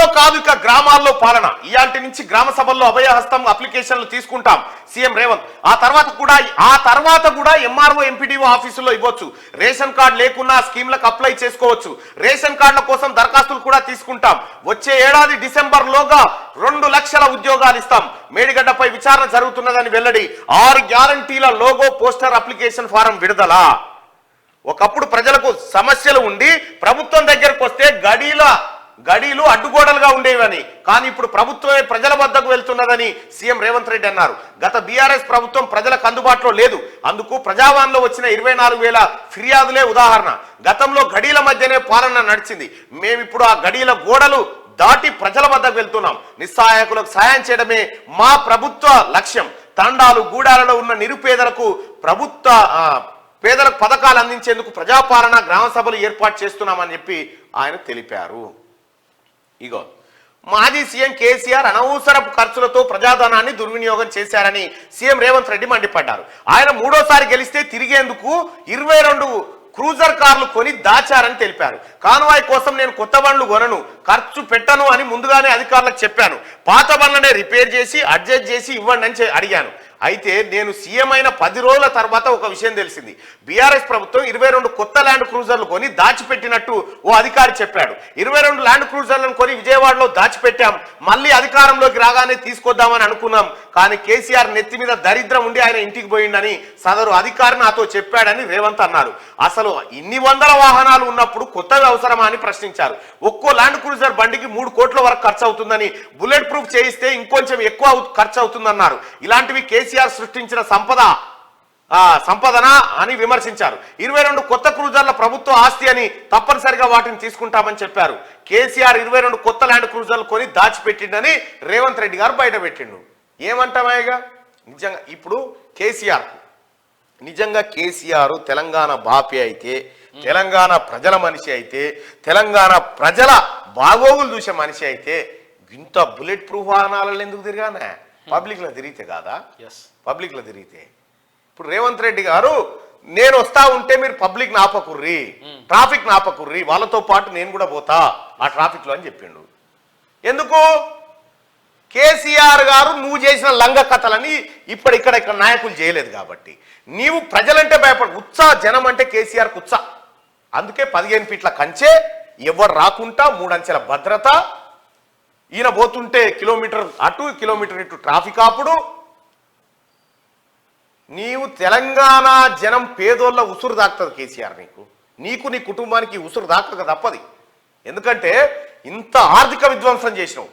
పల్లెల్లో కాదు ఇక గ్రామాల్లో పాలన. ఇయాల్టి నుంచి గ్రామ సభల్లో అభయహస్తం అప్లికేషన్లు తీసుకుంటాం సీఎం రేవంత్. ఆ తర్వాత కూడా ఎంఆర్ఓ ఎంపీడీఓ ఆఫీసుల్లో ఇవ్వచ్చు. రేషన్ కార్డు లేకున్నా స్కీమ్లకు అప్లై చేసుకోవచ్చు. రేషన్ కార్డుల కోసం దరఖాస్తులు కూడా తీసుకుంటాం. వచ్చే ఏడాది డిసెంబర్లోగా 2 లక్షల ఉద్యోగాలు ఇస్తాం. మేడిగడ్డపై విచారణ జరుగుతున్నదని వెల్లడి. 6 గ్యారంటీల లోగో పోస్టర్ అప్లికేషన్ ఫారం విడుదల. ఒకప్పుడు ప్రజలకు సమస్యలు ఉండి ప్రభుత్వం దగ్గరకు వస్తే గడీలు అడ్డుగోడలుగా ఉండేవని, కానీ ఇప్పుడు ప్రభుత్వమే ప్రజల వద్దకు వెళ్తున్నదని సీఎం రేవంత్ రెడ్డి అన్నారు. గత బీఆర్ఎస్ ప్రభుత్వం ప్రజలకు అందుబాటులో లేదు. అందుకు ప్రజావాణిలో వచ్చిన 24,000 ఫిర్యాదులే ఉదాహరణ. గతంలో గడీల మధ్యనే పాలన నడిచింది. మేమిప్పుడు ఆ గడీల గోడలు దాటి ప్రజల వద్దకు వెళ్తున్నాం. నిస్సహాయకులకు సాయం చేయడమే మా ప్రభుత్వ లక్ష్యం. తండాలు గూడాలలో ఉన్న నిరుపేదలకు పేదలకు పథకాలు అందించేందుకు ప్రజాపాలన గ్రామ సభలు ఏర్పాటు చేస్తున్నామని చెప్పి ఆయన తెలిపారు. ఇగో మాజీ సీఎం కేసీఆర్ అనవసరపు ఖర్చులతో ప్రజాధనాన్ని దుర్వినియోగం చేశారని సీఎం రేవంత్ రెడ్డి మండిపడ్డారు. ఆయన 3వ సారి గెలిస్తే తిరిగేందుకు 22 క్రూజర్ కార్లు కొని దాచారని తెలిపారు. కాన్వాయ్ కోసం నేను కొత్త బండ్లు కొనను, ఖర్చు పెట్టను అని ముందుగానే అధికారులకు చెప్పాను. పాత బండ్లనే రిపేర్ చేసి అడ్జస్ట్ చేసి ఇవ్వండి అని అడిగాను. అయితే నేను సీఎం అయిన 10 రోజుల తర్వాత ఒక విషయం తెలిసింది. బీఆర్ఎస్ ప్రభుత్వం 22 కొత్త ల్యాండ్ క్రూజర్లు కొని దాచిపెట్టినట్టు ఓ అధికారి చెప్పాడు. 22 ల్యాండ్ క్రూజర్లను కొని విజయవాడలో దాచిపెట్టాం. మళ్ళీ అధికారంలోకి రాగానే తీసుకొద్దామని అనుకున్నాం. కానీ కేసీఆర్ నెత్తి మీద దరిద్రం ఉండి ఆయన ఇంటికి పోయిండని సదరు అధికారి నాతో చెప్పాడని రేవంత్ అన్నారు. అసలు ఇన్ని వందల వాహనాలు ఉన్నప్పుడు కొత్తవి అవసరమా అని ప్రశ్నించారు. ఒక్కో ల్యాండ్ క్రూజర్ బండికి 3 కోట్ల వరకు ఖర్చు అవుతుందని, బుల్లెట్ ప్రూఫ్ చేయిస్తే ఇంకొంచెం ఎక్కువ ఖర్చు అవుతుందన్నారు. ఇలాంటివి కేసీఆర్ సృష్టించిన సంపదన అని విమర్శించారు. 22 కొత్త క్రూజర్ల ప్రభుత్వ ఆస్తి అని, తప్పనిసరిగా వాటిని తీసుకుంటామని చెప్పారు. కేసీఆర్ 22 కొత్త ల్యాండ్ క్రూజర్లు కొని దాచిపెట్టిండని రేవంత్ రెడ్డి గారు బయటపెట్టిండు. ఏమంటామాయిగా నిజంగా ఇప్పుడు నిజంగా కేసీఆర్ తెలంగాణ బాపి అయితే, తెలంగాణ ప్రజల మనిషి అయితే, తెలంగాణ ప్రజల బాగోగులు చూసే మనిషి అయితే ఇంత బుల్లెట్ ప్రూఫ్ వాహనాలలో ఎందుకు తిరిగానే? పబ్లిక్లో తిరిగితే కాదా? పబ్లిక్లో తిరిగితే. ఇప్పుడు రేవంత్ రెడ్డి గారు నేను వస్తా ఉంటే మీరు పబ్లిక్ నాపకుర్రి, ట్రాఫిక్ నాపకుర్రి, వాళ్ళతో పాటు నేను కూడా పోతా ఆ ట్రాఫిక్లో అని చెప్పిండు. ఎందుకు? కేసీఆర్ గారు నువ్వు చేసిన లంగ కథలని ఇక్కడ నాయకులు చేయలేదు కాబట్టి. నీవు ప్రజలంటే ఉత్సాహ జనం అంటే కేసీఆర్ ఉత్సాహ. అందుకే 15 ఫీట్ల కంచె, ఎవరు రాకుండా 3 అంచెల భద్రత, ఈయన పోతుంటే కిలోమీటర్ అటు కిలోమీటర్ ఇటు ట్రాఫిక్ ఆపుడు. నీవు తెలంగాణ జనం పేదోళ్ళ ఉసురు దాక్తుంది కేసీఆర్. నీకు నీ కుటుంబానికి ఉసురు దాకక తప్పది. ఎందుకంటే ఇంత ఆర్థిక విధ్వంసం చేసినావు.